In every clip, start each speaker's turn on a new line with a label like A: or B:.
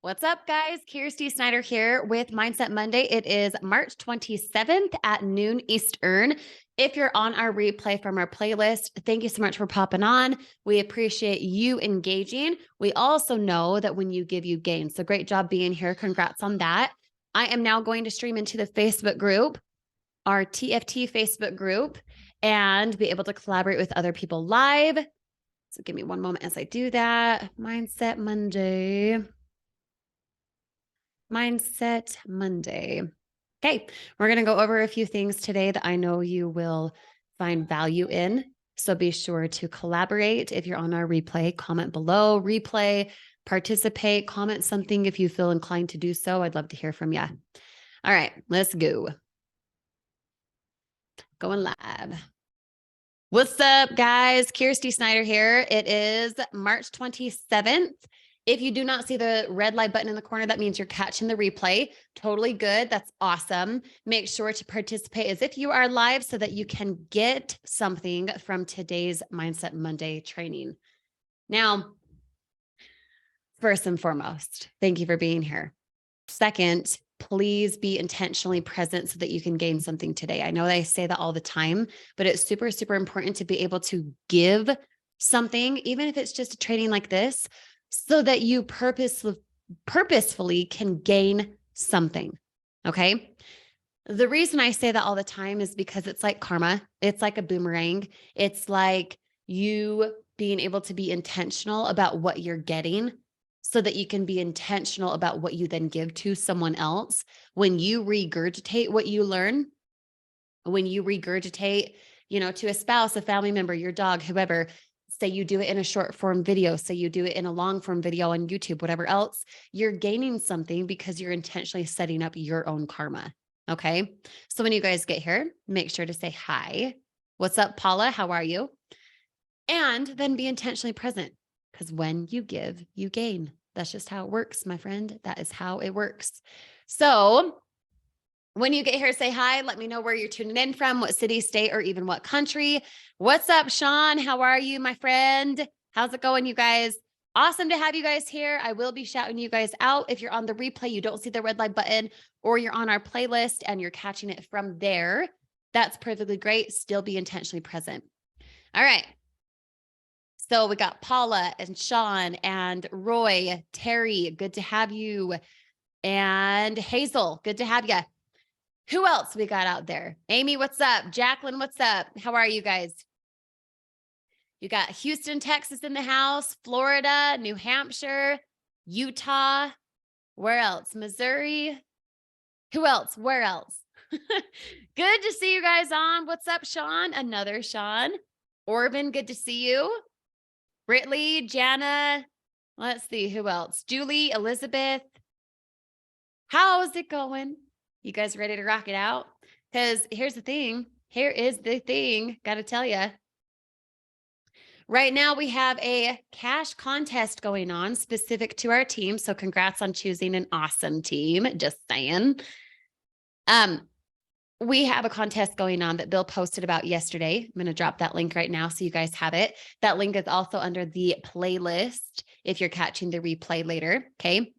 A: What's up, guys? Kirsty Snyder here with Mindset Monday. It is March 27th at noon Eastern. If you're on our replay from our playlist, thank you so much for popping on. We appreciate you engaging. We also know that when you give, you gain. So great job being here. Congrats on that. I am now going to stream into the Facebook group, our TFT Facebook group, and be able to collaborate with other people live. So give me one moment as I do that. Mindset Monday. Mindset Monday. Okay, we're going to go over a few things today that I know you will find value in. So be sure to collaborate. If you're on our replay, comment below, replay, participate, comment something if you feel inclined to do so. I'd love to hear from you. All right, let's go. Going live. What's up, guys? Kirsty Snyder here. It is March 27th. If you do not see the red light button in the corner, that means you're catching the replay. Totally good. That's awesome. Make sure to participate as if you are live so that you can get something from today's Mindset Monday training. Now, first and foremost, thank you for being here. Second, please be intentionally present so that you can gain something today. I know I say that all the time, but it's super, super important to be able to give something, even if it's just a training like this, so that you purposefully can gain something. Okay. The reason I say that all the time is because it's like karma. It's like a boomerang. It's like you being able to be intentional about what you're getting so that you can be intentional about what you then give to someone else. When you regurgitate what you learn, when you regurgitate, to a spouse, a family member, your dog, whoever, say you do it in a short form video, say you do it in a long form video on YouTube, whatever else, you're gaining something because you're intentionally setting up your own karma. Okay. So when you guys get here, make sure to say hi. What's up, Paula? How are you? And then be intentionally present, because when you give, you gain. That's just how it works, my friend. That is how it works. So when you get here, say hi. Let me know where you're tuning in from, what city, state, or even what country. What's up, Sean? How are you, my friend? How's it going, you guys? Awesome to have you guys here. I will be shouting you guys out. If you're on the replay, you don't see the red light button, or you're on our playlist and you're catching it from there. That's perfectly great. Still be intentionally present. All right. So we got Paula and Sean and Roy, Terry, good to have you. And Hazel, good to have you. Who else we got out there? Amy, what's up? Jacqueline, what's up? How are you guys? You got Houston, Texas in the house, Florida, New Hampshire, Utah. Where else? Missouri. Who else? Where else? Good to see you guys on. What's up, Sean? Another Sean. Orban, good to see you. Britley, Jana. Let's see, who else? Julie, Elizabeth. How's it going? You guys ready to rock it out? Because here's the thing. Here is the thing. Got to tell you. Right now, we have a cash contest going on specific to our team. So congrats on choosing an awesome team. Just saying. We have a contest going on that Bill posted about yesterday. I'm going to drop that link right now so you guys have it. That link is also under the playlist if you're catching the replay later. Okay.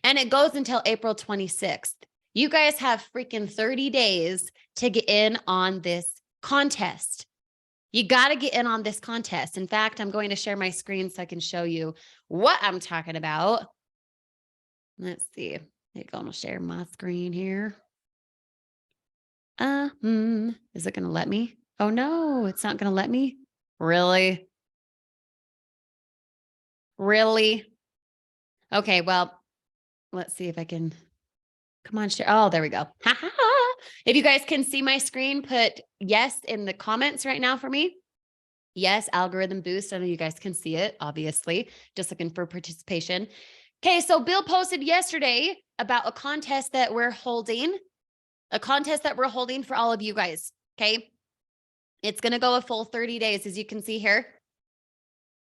A: And it goes until April 26th. You guys have freaking 30 days to get in on this contest. You got to get in on this contest. In fact, I'm going to share my screen so I can show you what I'm talking about. Let's see. I'm going to share my screen here. Is it going to let me? Oh no, it's not going to let me. Really? Really? Okay, well, let's see if I can. Come on, share. Oh, there we go. If you guys can see my screen, put yes in the comments right now for me. Yes, algorithm boost. I know you guys can see it, obviously. Just looking for participation. Okay, so Bill posted yesterday about a contest that we're holding. A contest that we're holding for all of you guys. Okay. It's going to go a full 30 days, as you can see here.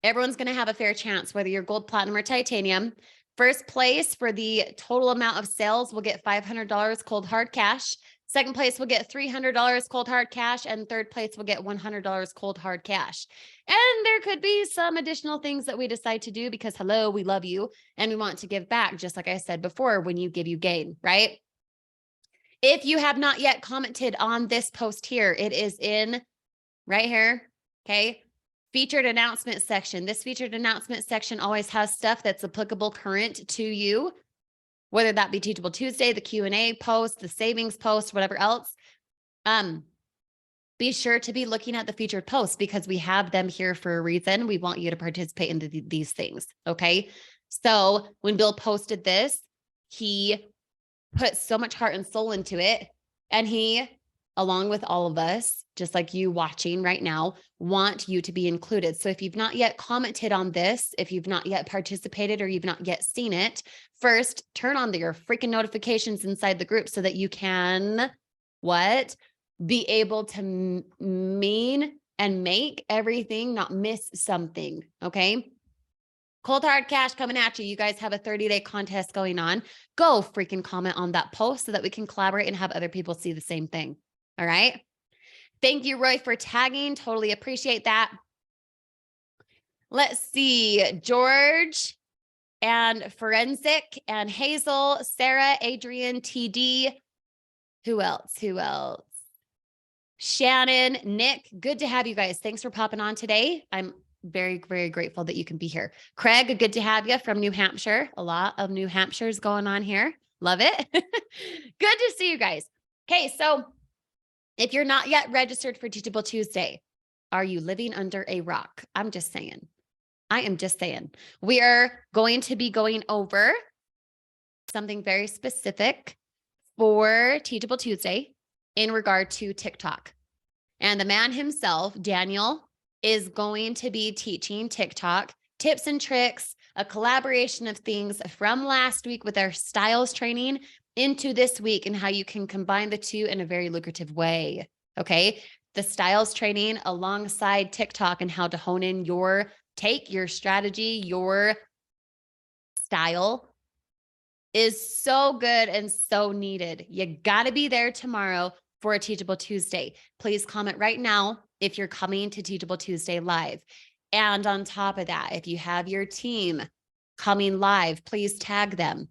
A: Everyone's going to have a fair chance, whether you're gold, platinum, or titanium. First place for the total amount of sales will get $500 cold hard cash. Second place will get $300 cold hard cash, and third place will get $100 cold hard cash. And there could be some additional things that we decide to do because, hello, we love you and we want to give back, just like I said before, when you give, you gain, right? If you have not yet commented on this post here, it is in right here, okay? Featured announcement section. This featured announcement section always has stuff that's applicable current to you, whether that be Teachable Tuesday, the Q&A post, the savings post, whatever else. Be sure to be looking at the featured posts because we have them here for a reason. We want you to participate in these things, okay? So when Bill posted this, he put so much heart and soul into it, and he, along with all of us, just like you watching right now, want you to be included. So if you've not yet commented on this, if you've not yet participated or you've not yet seen it, first turn on your freaking notifications inside the group so that you can, be able to mean and make everything, not miss something, okay? Cold hard cash coming at you. You guys have a 30-day contest going on. Go freaking comment on that post so that we can collaborate and have other people see the same thing. All right. Thank you, Roy, for tagging. Totally appreciate that. Let's see. George and Forensic and Hazel, Sarah, Adrian, TD. Who else? Shannon, Nick. Good to have you guys. Thanks for popping on today. I'm very, very grateful that you can be here. Craig, good to have you from New Hampshire. A lot of New Hampshire's going on here. Love it. Good to see you guys. Okay, so if you're not yet registered for Teachable Tuesday, are you living under a rock? I'm just saying. I am just saying. We are going to be going over something very specific for Teachable Tuesday in regard to TikTok. And the man himself, Daniel, is going to be teaching TikTok tips and tricks, a collaboration of things from last week with our styles training into this week and how you can combine the two in a very lucrative way. Okay. The styles training alongside TikTok and how to hone in your take, your strategy, your style is so good and so needed. You got to be there tomorrow for a Teachable Tuesday. Please comment right now if you're coming to Teachable Tuesday live. And on top of that, if you have your team coming live, please tag them.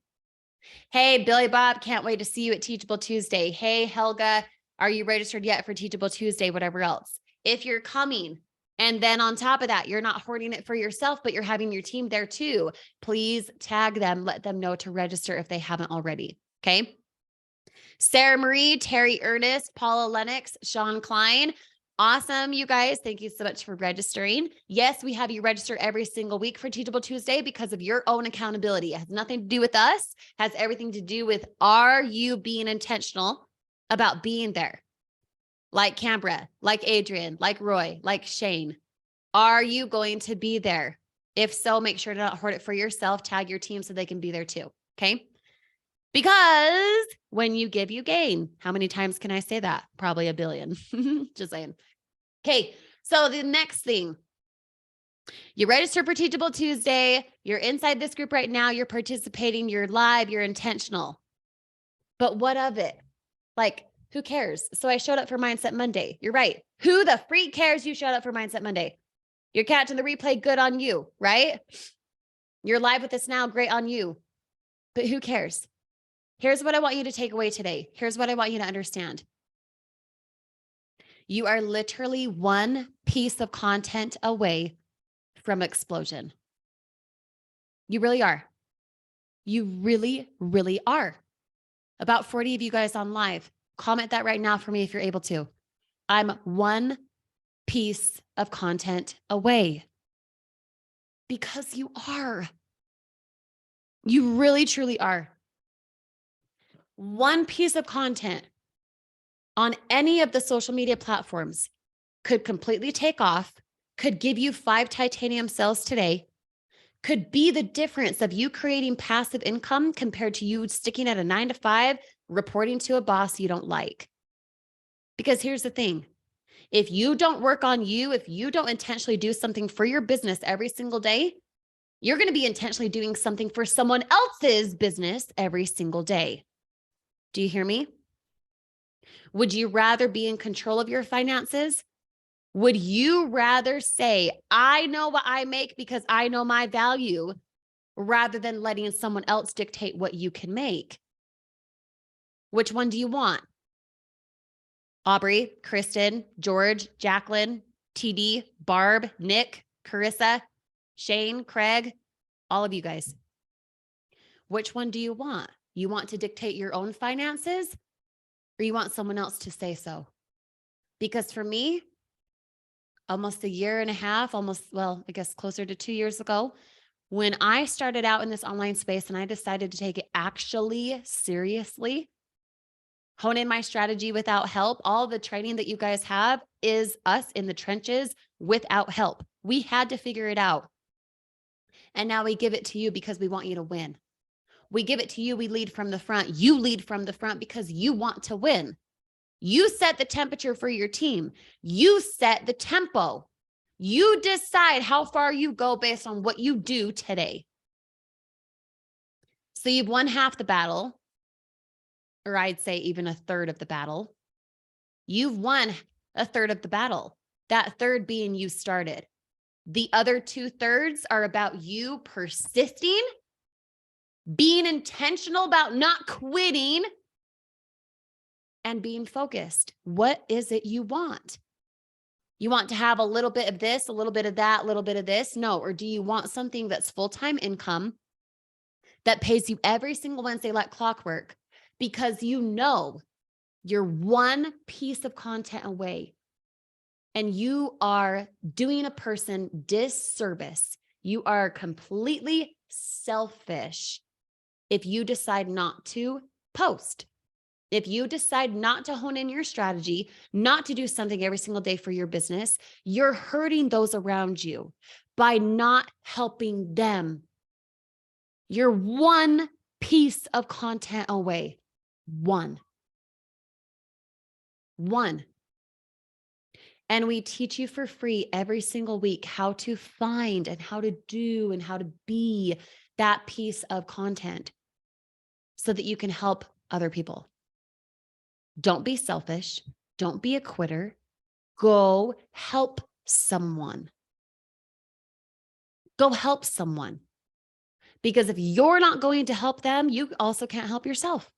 A: Hey, Billy Bob, can't wait to see you at Teachable Tuesday. Hey, Helga, are you registered yet for Teachable Tuesday? Whatever else. If you're coming, and then on top of that, you're not hoarding it for yourself, but you're having your team there too, please tag them, let them know to register if they haven't already. Okay. Sarah Marie, Terry Ernest, Paula Lennox, Sean Klein. Awesome, you guys. Thank you so much for registering. Yes, we have you register every single week for Teachable Tuesday because of your own accountability. It has nothing to do with us, has everything to do with, are you being intentional about being there? Like Canberra, like Adrian, like Roy, like Shane. Are you going to be there? If so, make sure to not hoard it for yourself. Tag your team so they can be there too. Okay. Because when you give, you gain. How many times can I say that? Probably a billion. Just saying. Okay. So the next thing, you register for Teachable Tuesday. You're inside this group right now. You're participating. You're live. You're intentional. But what of it? Like, who cares? So I showed up for Mindset Monday. You're right. Who the freak cares you showed up for Mindset Monday? You're catching the replay. Good on you, right? You're live with us now. Great on you. But who cares? Here's what I want you to take away today. Here's what I want you to understand. You are literally one piece of content away from explosion. You really are. You really, really are. About 40 of you guys on live. Comment that right now for me if you're able to. I'm one piece of content away. Because you are. You really, truly are. One piece of content on any of the social media platforms could completely take off, could give you 5 titanium cells today, could be the difference of you creating passive income compared to you sticking at a 9-to-5, reporting to a boss you don't like. Because here's the thing. If you don't work on you, if you don't intentionally do something for your business every single day, you're going to be intentionally doing something for someone else's business every single day. Do you hear me? Would you rather be in control of your finances? Would you rather say, I know what I make because I know my value, rather than letting someone else dictate what you can make? Which one do you want? Aubrey, Kristen, George, Jacqueline, TD, Barb, Nick, Carissa, Shane, Craig, all of you guys. Which one do you want? You want to dictate your own finances, or you want someone else to say so? Because for me, almost a year and a half, I guess closer to 2 years ago, when I started out in this online space and I decided to take it actually seriously, hone in my strategy without help. All the training that you guys have is us in the trenches without help. We had to figure it out. And now we give it to you because we want you to win. We give it to you. We lead from the front. You lead from the front because you want to win. You set the temperature for your team. You set the tempo. You decide how far you go based on what you do today. So you've won half the battle, or I'd say even a third of the battle. You've won a third of the battle. That third being you started. The other 2/3 are about you persisting, being intentional about not quitting, and being focused. What is it you want? You want to have a little bit of this, a little bit of that, a little bit of this? No. Or do you want something that's full-time income that pays you every single Wednesday like clockwork, because you know you're one piece of content away and you are doing a person disservice? You are completely selfish if you decide not to post. If you decide not to hone in your strategy, not to do something every single day for your business, you're hurting those around you by not helping them. You're one piece of content away. One. And we teach you for free every single week how to find and how to do and how to be that piece of content so that you can help other people. Don't be selfish. Don't be a quitter. Go help someone. Go help someone. Because if you're not going to help them, you also can't help yourself.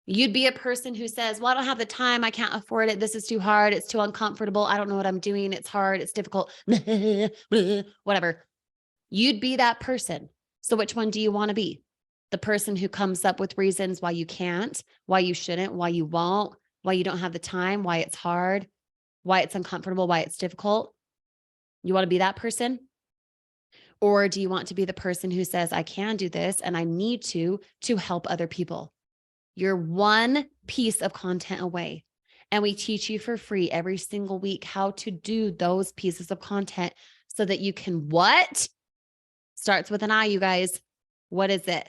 A: You'd be a person who says, well, I don't have the time. I can't afford it. This is too hard. It's too uncomfortable. I don't know what I'm doing. It's hard. It's difficult. Whatever. You'd be that person. So which one do you want to be? The person who comes up with reasons why you can't, why you shouldn't, why you won't, why you don't have the time, why it's hard, why it's uncomfortable, why it's difficult? You want to be that person? Or do you want to be the person who says, I can do this and I need to help other people? You're one piece of content away. And we teach you for free every single week how to do those pieces of content so that you can what? Starts with an I, you guys. What is it?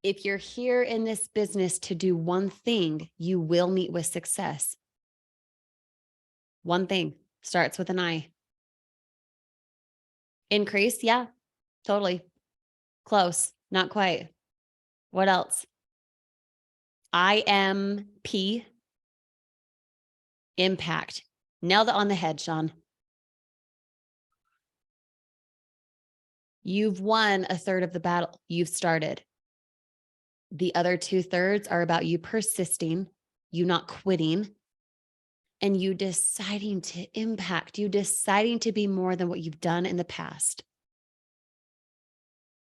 A: If you're here in this business to do one thing, you will meet with success. One thing starts with an I. Increase? Yeah, totally. Close, not quite. What else? IMP. Impact. Nailed it on the head, Sean. You've won a third of the battle. You've started. The other 2/3 are about you persisting, you not quitting, and you deciding to impact, you deciding to be more than what you've done in the past.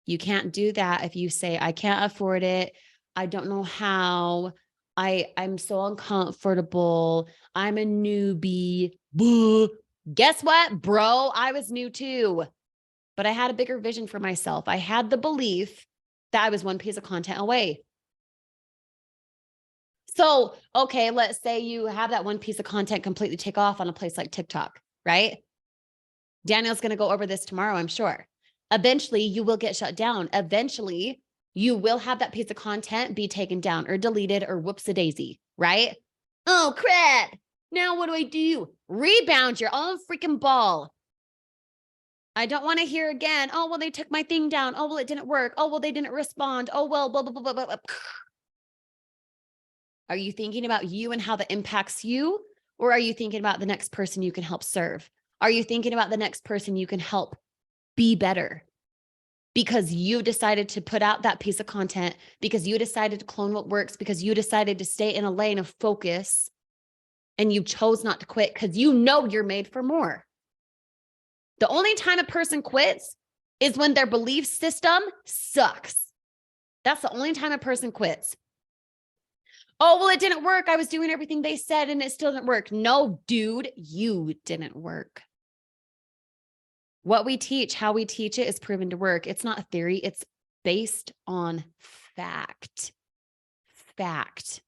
A: You can't do that if you say, I can't afford it. I don't know how. I'm so uncomfortable. I'm a newbie. Guess what, bro? I was new too, but I had a bigger vision for myself. I had the belief that I was one piece of content away. So, okay, let's say you have that one piece of content completely take off on a place like TikTok, right? Daniel's going to go over this tomorrow, I'm sure. Eventually, you will get shut down. Eventually, you will have that piece of content be taken down or deleted or whoops-a-daisy, right? Oh, crap. Now what do I do? Rebound your own freaking ball. I don't want to hear again. Oh, well, they took my thing down. Oh, well, it didn't work. Oh, well, they didn't respond. Oh, well, blah, blah, blah, blah, blah, blah. Are you thinking about you and how that impacts you? Or are you thinking about the next person you can help serve? Are you thinking about the next person you can help be better? Because you decided to put out that piece of content, because you decided to clone what works, because you decided to stay in a lane of focus and you chose not to quit because you know you're made for more. The only time a person quits is when their belief system sucks. That's the only time a person quits. Oh, well, it didn't work. I was doing everything they said and it still didn't work. No, dude, you didn't work. What we teach, how we teach it is proven to work. It's not a theory. It's based on fact. Fact.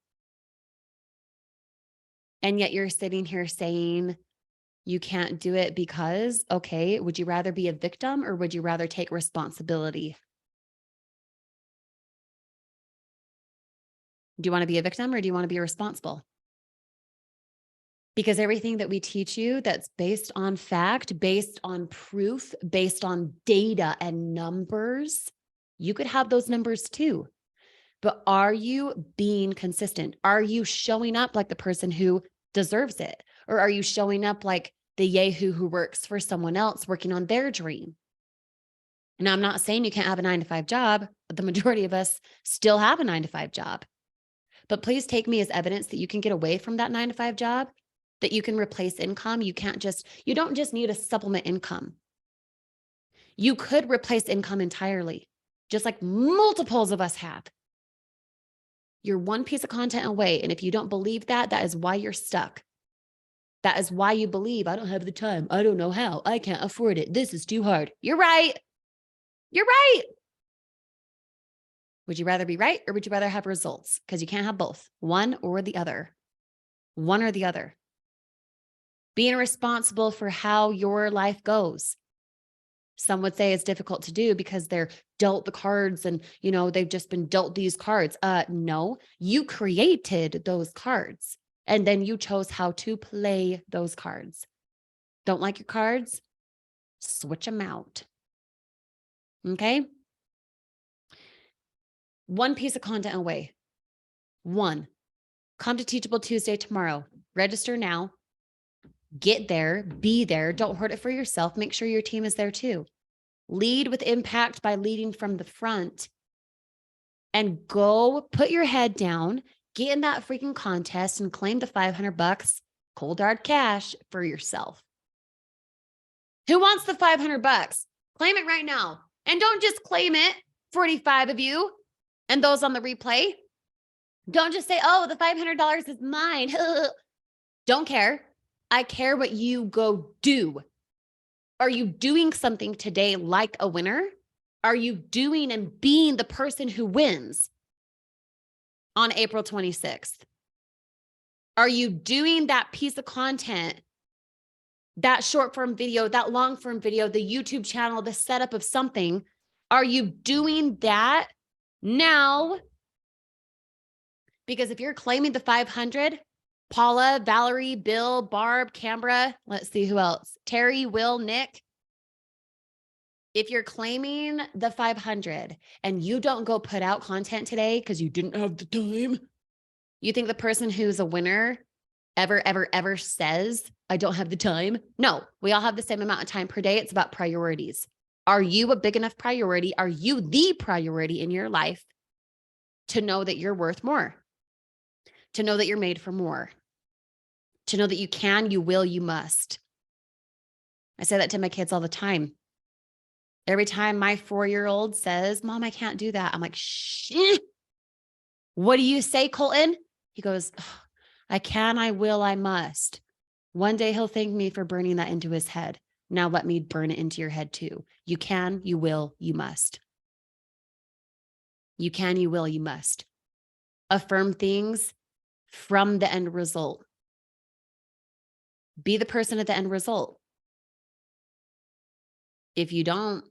A: And yet you're sitting here saying you can't do it because, okay, would you rather be a victim or would you rather take responsibility? Do you want to be a victim or do you want to be responsible? Because everything that we teach you that's based on fact, based on proof, based on data and numbers, you could have those numbers too. But are you being consistent? Are you showing up like the person who deserves it? Or are you showing up like the yahoo who works for someone else working on their dream? And I'm not saying you can't have a 9-to-5 job, but the majority of us still have a 9-to-5 job. But please take me as evidence that you can get away from that 9-to-5 job, that you can replace income. You don't just need a supplement income. You could replace income entirely, just like multiples of us have. You're one piece of content away. And if you don't believe that, that is why you're stuck. That is why you believe, I don't have the time. I don't know how. I can't afford it. This is too hard. You're right. You're right. Would you rather be right or would you rather have results? Because you can't have both, one or the other. One or the other. Being responsible for how your life goes. Some would say it's difficult to do because they're dealt the cards and, they've just been dealt these cards. No, you created those cards and then you chose how to play those cards. Don't like your cards? Switch them out. Okay? One piece of content away. One. Come to Teachable Tuesday tomorrow. Register now. Get there. Be there. Don't hoard it for yourself. Make sure your team is there too. Lead with impact by leading from the front. And go put your head down, get in that freaking contest and claim the $500 cold hard cash for yourself. Who wants the $500? Claim it right now. And don't just claim it, 45 of you and those on the replay. Don't just say, oh, the $500 is mine. Don't care. I care what you go do. Are you doing something today like a winner? Are you doing and being the person who wins on April 26th? Are you doing that piece of content, that short form video, that long form video, the YouTube channel, the setup of something? Are you doing that now? Because if you're claiming the 500, Paula, Valerie, Bill, Barb, Canberra, let's see who else, Terry, Will, Nick. If you're claiming the 500 and you don't go put out content today because you didn't have the time, you think the person who's a winner ever says, I don't have the time? No, we all have the same amount of time per day. It's about priorities. Are you a big enough priority? Are you the priority in your life to know that you're worth more? To know that you're made for more? To know that you can, you will, you must. I say that to my kids all the time. Every time my 4-year-old says, Mom, I can't do that, I'm like, shh. What do you say, Colton? He goes, I can, I will, I must. One day he'll thank me for burning that into his head. Now let me burn it into your head too. You can, you will, you must. You can, you will, you must. Affirm things from the end result. Be the person at the end result. If you don't,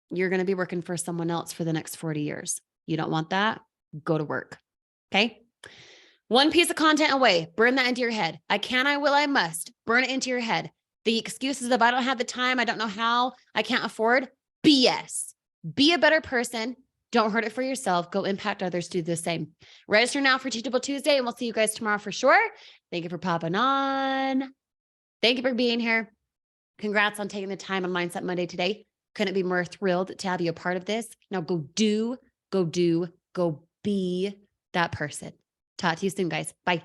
A: you're going to be working for someone else for the next 40 years. You don't want that? Go to work. Okay? One piece of content away. Burn that into your head. I can, I will, I must. Burn it into your head. The excuses of I don't have the time, I don't know how, I can't afford, BS. Be a better person. Don't hurt it for yourself. Go impact others. Do the same. Register now for Teachable Tuesday, and we'll see you guys tomorrow for sure. Thank you for popping on. Thank you for being here. Congrats on taking the time on Mindset Monday today. Couldn't be more thrilled to have you a part of this. Now go do, go be that person. Talk to you soon, guys. Bye.